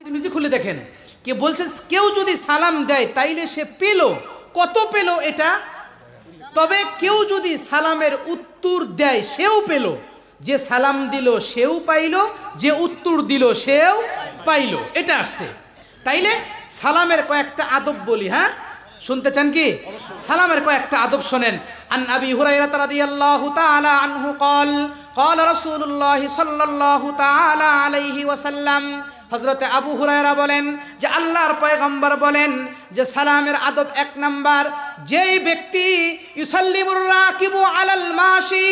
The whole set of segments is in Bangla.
তিরমিজি খুলে দেখেন, কে বলছে কেউ যদি সালাম দেয় তাইলে সে পেল, কত পেল এটা। তবে কেউ যদি সালামের উত্তর দেয় সেও পেল, যে সালাম দিল সেও পাইল, যে উত্তর দিল সেও পাইল, এটা আসছে। তাইলে সালামের কয়েকটা আদব বলি, হ্যাঁ শুনতে চান কি? সালামের কয়েকটা আদব শোনেন। আন আবি হুরায়রা রাদিয়াল্লাহু তাআলা আনহু قال قال رسول الله صلى الله تعالى عليه وسلم, হযরতে আবু হুরায়রা বলেন যে আল্লাহর পয়গম্বর বলেন যে সালামের আদব এক নাম্বার, যেই ব্যক্তি ইউসাল্লিমুর রাকিবু আলাল মাশি,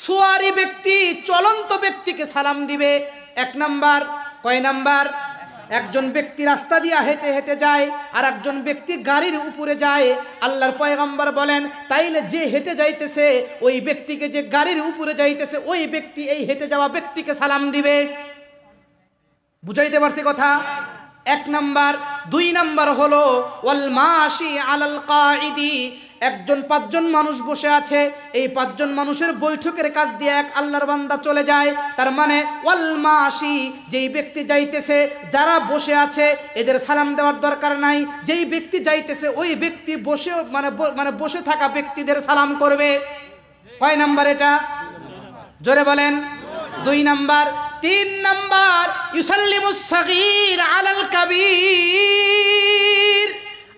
সুয়ারি ব্যক্তি চলন্ত ব্যক্তিকে সালাম দিবে। এক নাম্বার। কয় নাম্বার? একজন ব্যক্তি রাস্তা দিয়ে হেঁটে হেঁটে যায় আর একজন ব্যক্তি গাড়ির উপরে যায়, আল্লাহর পয়গম্বর বলেন তাইলে যে হেঁটে যাইতেছে ওই ব্যক্তিকে, যে গাড়ির উপরে যাইতেছে ওই ব্যক্তি এই হেঁটে যাওয়া ব্যক্তিকে সালাম দিবে। বুঝাইতে পারছি কথা? এক নাম্বার। দুই নাম্বার হলো ওয়াল মাশি আলাল কাঈদি, একজন পাঁচজন মানুষ বসে আছে, এই পাঁচজন মানুষের বৈঠকের কাজ দিয়ে এক আল্লাহর বান্দা চলে যায়। তার মানে ওয়াল মাশি, যেই ব্যক্তি যাইতেছে, যারা বসে আছে এদের সালাম দেওয়ার দরকার নাই, যেই ব্যক্তি যাইতেছে ওই ব্যক্তি বসে মানে বসে থাকা ব্যক্তিদের সালাম করবে। কয় নাম্বার এটা? জোরে বলেন। দুই নাম্বার। তিন নাম্বার ইউসাল্লিমুস সাগীর আলাল কাবীর,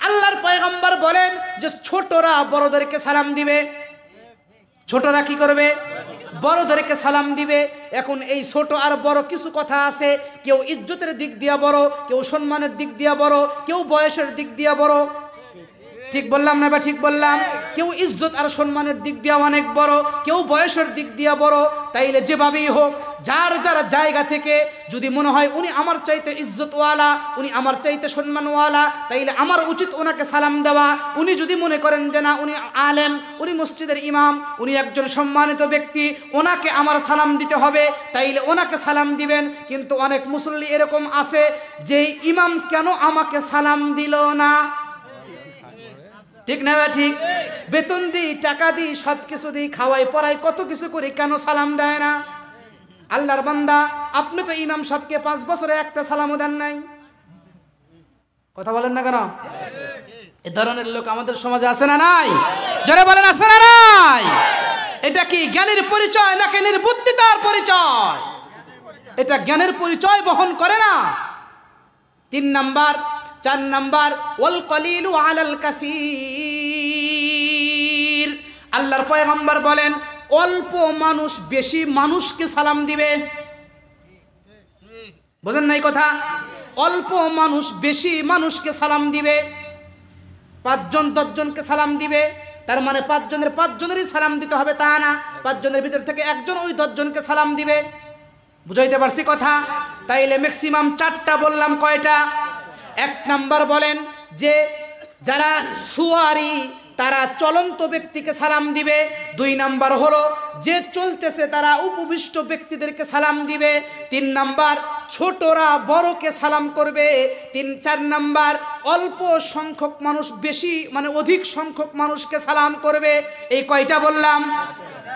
আল্লাহর পয়গম্বর বলেন যে ছোটরা বড়দেরকে সালাম দিবে। ছোটরা কি করবে? বড়দেরকে সালাম দিবে। এখন এই ছোট আর বড় কিছু কথা আছে, কেউ ইজ্জতের দিক দিয়ে বড়, কেউ সম্মানের দিক দিয়ে বড়, কেউ বয়সের দিক দিয়ে বড়। ঠিক বললাম না? বা ঠিক বললাম? কেউ ইজ্জত আর সম্মানের দিক দিয়ে অনেক বড়, কেউ বয়সের দিক দিয়ে বড়। তাইলে যেভাবেই হোক, যার যার জায়গা থেকে যদি মনে হয় উনি আমার চাইতে ইজ্জতওয়ালা, উনি আমার চাইতে সম্মানওয়ালা, তাইলে আমার উচিত ওনাকে সালাম দেওয়া। উনি যদি মনে করেন যে না উনি আলেম, উনি মসজিদের ইমাম, উনি একজন সম্মানিত ব্যক্তি, ওনাকে আমার সালাম দিতে হবে, তাইলে ওনাকে সালাম দিবেন। কিন্তু অনেক মুসল্লি এরকম আছে যে ইমাম কেন আমাকে সালাম দিল না? ঠিক না? ঠিক। বেতন দিই, টাকা দিই, সব কিছু দিই, খাওয়াই পড়াই, কত কিছু করি, কেন সালাম দেয় না? আল্লাহর বান্দা, আপনি তো ইমাম সাহেবকে 5 বছরে একটা সালামও দেন নাই। কথা বলেন না কেন? এ ধরনের লোক আমাদের সমাজে আছে না নাই? জোরে বলেন, আছে না নাই? এটা কি জ্ঞানের পরিচয় নাকি নির্বুদ্ধিতার পরিচয়? এটা জ্ঞানের পরিচয় বহন করে না। 3 নাম্বার। 4 নাম্বার ওয়াল কলিলু আলাল কাসীর, আল্লাহর পয়গম্বর বলেন অল্প মানুষ বেশি মানুষকে সালাম দিবে। বুঝেন নাই কথা? অল্প মানুষ বেশি মানুষকে সালাম দিবে। 5 জন 10 জনকে সালাম দিবে, তার মানে 5 জনের 5 জনেরই সালাম দিতে হবে তা না, 5 জনের ভিতর থেকে একজন ওই 10 জনকে সালাম দিবে। বুঝাইতে পারছি কথা? তাইলে ম্যাক্সিমাম 4টা বললাম। কয়টা? 1 নাম্বার বলেন যে যারা সুয়ারি তারা চলন্ত ব্যক্তিকে সালাম দিবে। 2 নাম্বার হলো যে চলতেছে তারা উপবিষ্ট ব্যক্তিদেরকে সালাম দিবে। 3 নাম্বার ছোটরা বড়কে সালাম করবে। 4 নাম্বার অল্প সংখ্যক মানুষ বেশি মানে অধিক সংখ্যক মানুষকে সালাম করবে। এই কয়টা বললাম?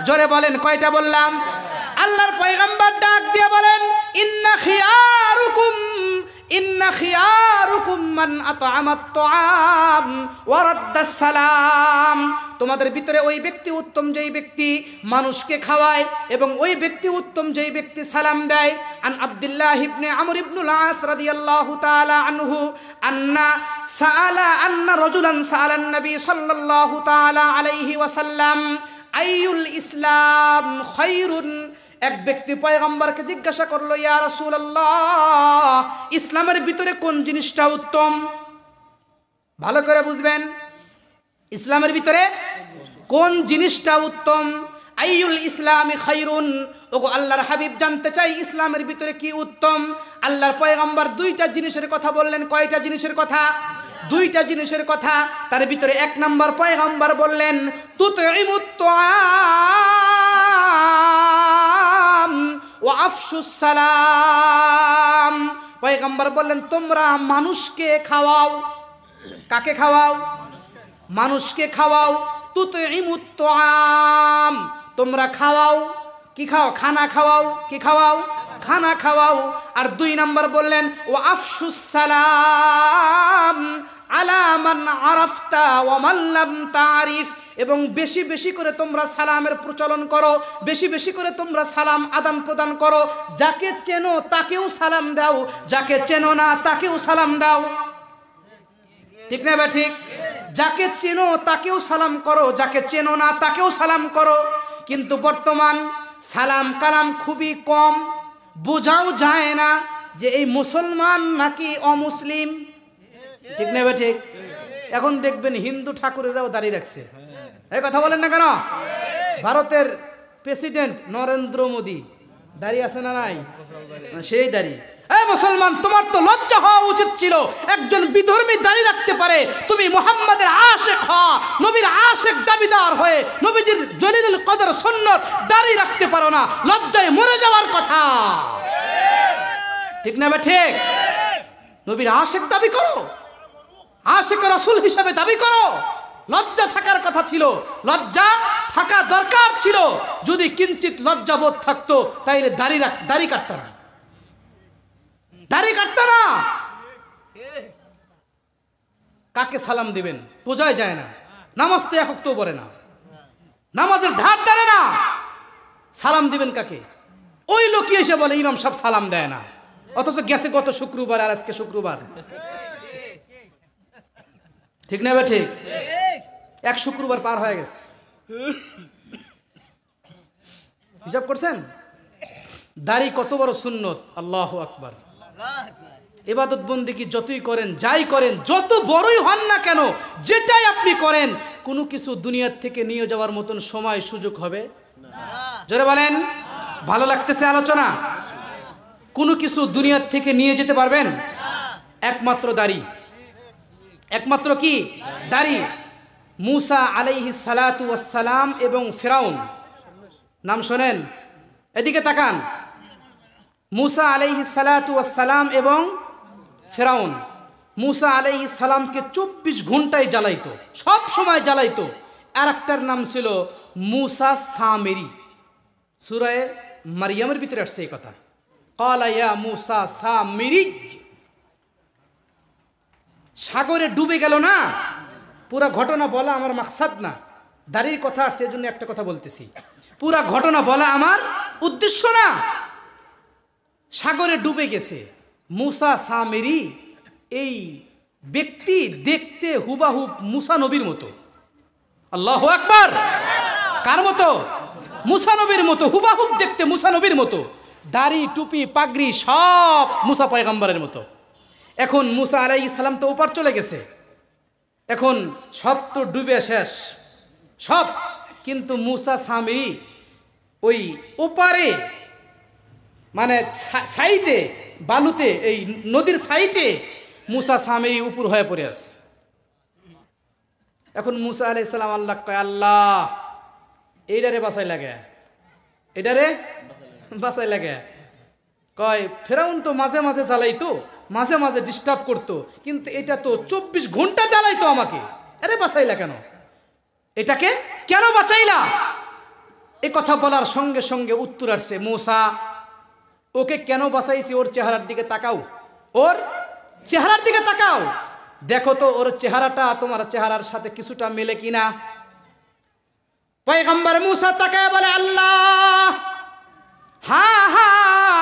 জোরে বলেন, কয়টা বললাম? আল্লাহর পয়গম্বর ডাক দিয়ে বলেন ইন্না খিয়ারুকুম মান আত'আমাত তুআম ওয়া রাদ্দাস সালাম, তোমাদের ভিতরে ওই ব্যক্তি উত্তম যেই ব্যক্তি মানুষকে খাওয়ায় এবং ওই ব্যক্তি উত্তম যেই ব্যক্তি সালাম দেয়। আন আব্দুল্লাহ ইবনে আমর ইবনুল আস রাদিয়াল্লাহু তাআলা আনহু আন্না রাজুলান সাআলান নবী সাল্লাল্লাহু তাআলা আলাইহি ওয়াসাল্লাম আইয়ুল ইসলাম খায়রুন, এক ব্যক্তি পয়গম্বরকে জিজ্ঞাসা করলো, ইয়া রাসূলুল্লাহ, ইসলামের ভিতরে কোন জিনিসটা উত্তম? ভালো করে বুঝবেন, ইসলামের ভিতরে কোন জিনিসটা উত্তম? আইয়ুল ইসলামি খায়রুন, ওগো আল্লাহর হাবিব জানতে চাই ইসলামের ভিতরে কি উত্তম? আল্লাহর পয়গম্বর 2টা জিনিসের কথা বললেন। কয়টা জিনিসের কথা? 2টা জিনিসের কথা। তার ভিতরে 1 নাম্বার পয়গম্বর বললেন তুতইমুত তুআম ওয়া আফশুস সালাম, পয়গম্বর বললেন তোমরা মানুষকে খাওয়াও। কাকে খাওয়াও? মানুষকে খাওয়াও। তুতইমুত তুআম, তোমরা খাওয়াও। কি খাও? খানা খাওয়াও। কি খাওয়াও? খানা খাওয়াও। আর 2 নাম্বার বললেন ওয়া আফশুস সালাম আলা মান আরাফতা ওয়া মান লাম তারিফ, এবং বেশি বেশি করে তোমরা সালামের প্রচলন করো, বেশি বেশি করে তোমরা সালাম আদান প্রদান করো। যাকে চেনো তাকেও সালাম দাও, যাকে চেনো না তাকেও সালাম দাও। ঠিক না বা ঠিক? যাকে চেনো তাকেও সালাম করো, যাকে চেনো না তাকেও সালাম করো। কিন্তু বর্তমান সালাম কালাম খুবই কম, বোঝাও যায় না যে এই মুসলমান নাকি অমুসলিম। ঠিক না বা ঠিক? এখন দেখবেন হিন্দু ঠাকুরেরাও দাঁড়িয়ে রাখছে, এই কথা বলেন না কেন? ভারতের প্রেসিডেন্ট নরেন্দ্র মোদী দাঁড়িয়ে আছে না নাই? সেই দাঁড়িয়ে। এই মুসলমান, তোমার তো লজ্জা হওয়া উচিত ছিল। একজন বিধর্মী দাঁড়িয়ে রাখতে পারে, তুমি মুহাম্মাদের আশেক হওয়া, নবীর আশেক দাবিদার হয়ে নবীজির জলিলুল কদর সুন্নত দাঁড়িয়ে রাখতে পারো না, লজ্জায় মরে যাওয়ার কথা। ঠিক না বা ঠিক? নবীর আশেক দাবি করো, আশেক রাসূল হিসাবে দাবি করো। লজ্জা থাকার কথা ছিল, লজ্জা থাকা দরকার ছিল। যদি কিঞ্চিত লজ্জাবোধ থাকতো তাইলে দাড়ি কাটতো না, দাড়ি কাটতো না। কাকে সালাম দিবেন বোঝাই যায় না। নামাজ তো এক ওয়াক্তও পড়ে না, নামাজের ধার ধারে না, সালাম দিবেন কাকে? ওই লোকই এসে বলে ইমাম সাহেব সালাম দেয় না, অথচ গেছে গত শুক্রবার আর আজকে শুক্রবার। ঠিক না? ঠিক, এক শুক্রবার পার হয়ে গেছে। হিসাব করছেন দাড়ি কত বড় সুন্নত? আল্লাহু আকবার। ইবাদত বন্দেগী যতই করেন, যাই করেন, যত বড়ই হন না কেন, যেটাই আপনি করেন, কোনো কিছু দুনিয়ার থেকে নিয়ে যাওয়ার মতন সময় সুযোগ হবে না। জোরে বলেন, ভালো লাগতেছে আলোচনা? কোনো কিছু দুনিয়ার থেকে নিয়ে যেতে পারবেন? একমাত্র দাড়ি। একমাত্র কি? দাড়ি। মুসা আলাইহিস সালাতু ওয়াস সালাম এবং ফিরাউন, নাম শোনেন, এদিকে তাকান। মুসা আলাইহিস সালাতু ওয়াস সালাম এবং ফিরাউন, মুসা আলাইহিস সালামকে 24 ঘন্টায় জ্বালাইতো, সব সময় জ্বালাইতো। আর একটার নাম ছিল মুসা সামেরি। সূরা মারইয়ামের ভিতরে আসছে এই কথা, ক্বালা ইয়া মুসা সামেরি। সাগরে ডুবে গেল না, পুরা ঘটনা বলা আমার মাকসাদ না, দাড়ির কথা আসছে এজন্য একটা কথা বলতেছি। পুরা ঘটনা বলা আমার উদ্দেশ্য না। সাগরে ডুবে গেছে মুসা সামেরি, এই ব্যক্তি দেখতে হুবাহুব মুসা নবীর মতো। আল্লাহু আকবার। কার মতো? মুসা নবীর মতো, হুবাহুব দেখতে মুসা নবীর মতো, দাড়ি টুপি পাগড়ি সব মুসা পয়গম্বরের মতো। এখন মুসা আলাইহিস সালাম তো ওপার চলে গেছে, এখন সব তো ডুবে শেষ সব, কিন্তু মুসা সামেরি ওই ওপারে, মানে সাইডে বালুতে, এই নদীর সাইডে মুসা সামেরি উপর হয়ে পড়ে আছে। এখন মুসা আলাইহিস সালাম আল্লাহ কয়, আল্লাহ এইটারে বাঁচাই লাগে, এটারে বাঁচাই লাগে। কয় ফেরাউন তো মাঝে মাঝে জ্বালাইতো, মাঝে মাঝে ডিস্টার্ব করতো, কিন্তু এটা তো 24 ঘন্টা জ্বালাইতো আমাকে, আরে বাঁচাইলা কেন? এটাকে কেন বাঁচাইলা? এ কথা বলার সঙ্গে সঙ্গে উত্তর আসছে, মুসা ওকে কেন বাঁচাইছি, ওর চেহারার দিকে তাকাও, ওর চেহারার দিকে তাকাও, দেখো তো ওর চেহারাটা তোমার চেহারার সাথে কিছুটা মেলে কিনা। পয়গম্বর মুসা তাকায় বলে, আল্লাহ হ্যাঁ হ্যাঁ,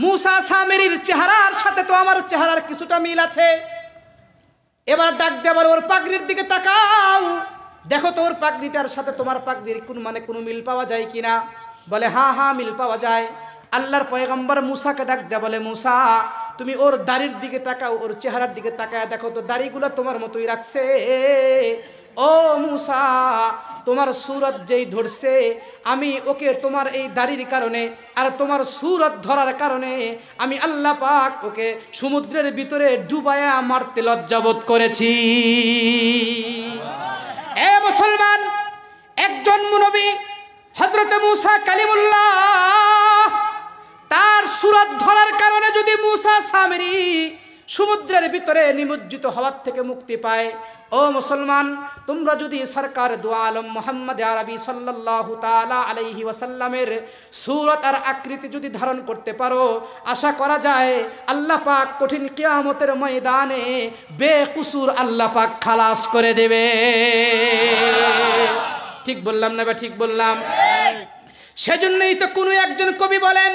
মুসা সামেরির চেহারার সাথে তো আমার চেহারার কিছুটা মিল আছে। এবার ডাক দেবার ওর পাগড়ির দিকে তাকাও, দেখো তো ওর পাগড়িটার সাথে তোমার পাগড়ির কোনো মিল পাওয়া যায় কিনা। বলে হ্যাঁ হ্যাঁ মিল পাওয়া যায়। আল্লাহর পয়গম্বর মুসাকে ডাক দেয়া বলে, মুসা তুমি ওর দাড়ির দিকে তাকাও, ওর চেহারার দিকে তাকায় দেখো তো দাড়িগুলো তোমার মতোই রাখছে। ও মুসা, তোমার সুরত যেই ধরছে, আমি ওকে তোমার এই দাড়ির কারণে আর তোমার সুরত ধরার কারণে আমি আল্লাহ পাক ওকে সমুদ্রের ভিতরে ডুবায়া মারতে লজ্জাবোধ করেছি। এ মুসলমান, একজন নবী হযরত মুসা কালিমুল্লাহ, তার সুরত ধরার কারণে যদি মুসা সামেরি সমুদ্রের ভিতরে নিমজ্জিত হওয়ার থেকে মুক্তি পায়। ও মুসলমান, তোমরা যদি সরকার দু আলম মুহাম্মদ আরবি সাল্লাল্লাহু তাআলা আলাইহি ওয়াসাল্লামের সূরত আর আকৃতি যদি ধারণ করতে পারো, আশা করা যায় আল্লাহ পাক কঠিন কিয়ামতের ময়দানে বেকসুর আল্লাহ পাক খালাস করে দেবে। ঠিক বললাম না বা ঠিক বললাম? সেজন্যই তো কোনো একজন কবি বলেন,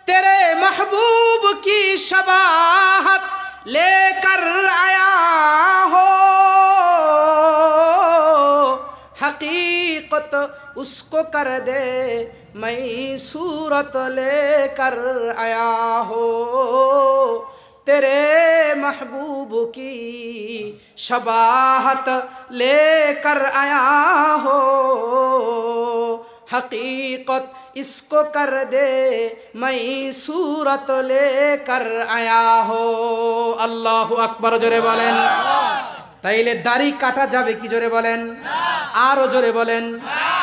তেরে মাহবুব কি শবাহত লেকর আয়া হো, हकीकत उसको कर दे मैं सूरत लेकर आया हो, तेरे महबूब की शबाहत लेकर आया हो, हकीकत इसको कर दे मैं सूरत लेकर आया हो। अल्लाहु अकबर जोरे बोलें। তাইলে দাড়ি কাটা যাবে কি? জোরে বলেন, আরো জোরে বলেন।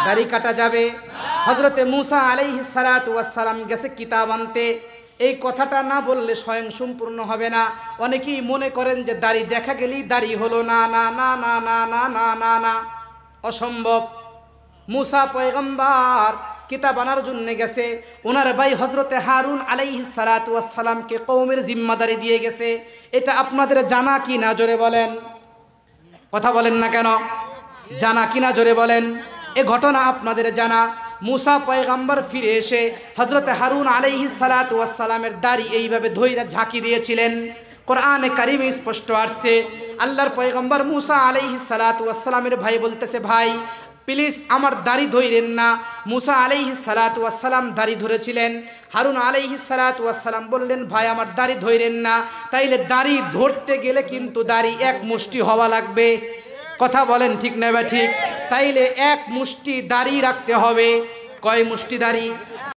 দাড়ি কাটা যাবে। হযরতে মূসা আলাইহিস সালাতু ওয়াস সালাম গেছে কিতাব আনতে। এই কথাটা না বললে স্বয়ং সম্পূর্ণ হবে না। অনেকেই মনে করেন যে দাড়ি দেখা গেলেই দাড়ি হলো। না না না না না না না না না, অসম্ভব। মূসা পয়গম্বর কিতাব আনার জন্য গেছে, ওনার ভাই হযরতে হারুন আলাইহিস সালাতু ওয়াস সালামকে কওমের জিম্মাদারি দিয়ে গেছে। এটা আপনাদের জানা কি না? জোরে বলেন। কথা বলেন না কেন? জানা কিনা? জোরে বলেন। এ ঘটনা আপনাদের জানা। মূসা পয়গম্বর ফিরে এসে হযরতে হারুন আলাইহিস সালাতু ওয়াস সালামের দাড়ি এইভাবে ধইরা ঝাঁকি দিয়েছিলেন। কোরআনে কারিমে স্পষ্ট আসছে, আল্লাহর পয়গম্বর মূসা আলাইহিস সালাতু ওয়াস সালামের ভাই বলতেছে, ভাই প্লিজ আমার দাড়ি ধইরেন না। মূসা আলাইহিস সালাতু ওয়াস সালাম দাড়ি ধরেছিলেন। হারুন আলাইহিস সালাতু ওয়াস সালাম বললেন, ভাই আমার দাড়ি ধইরেন না। তাইলে দাড়ি ধরতে গেলে কিন্তু দাড়ি এক মুষ্টি হওয়া লাগবে। কথা বলেন ঠিক না বা ঠিক? তাইলে এক মুষ্টি দাড়ি রাখতে হবে। কয় মুষ্টি দাড়ি?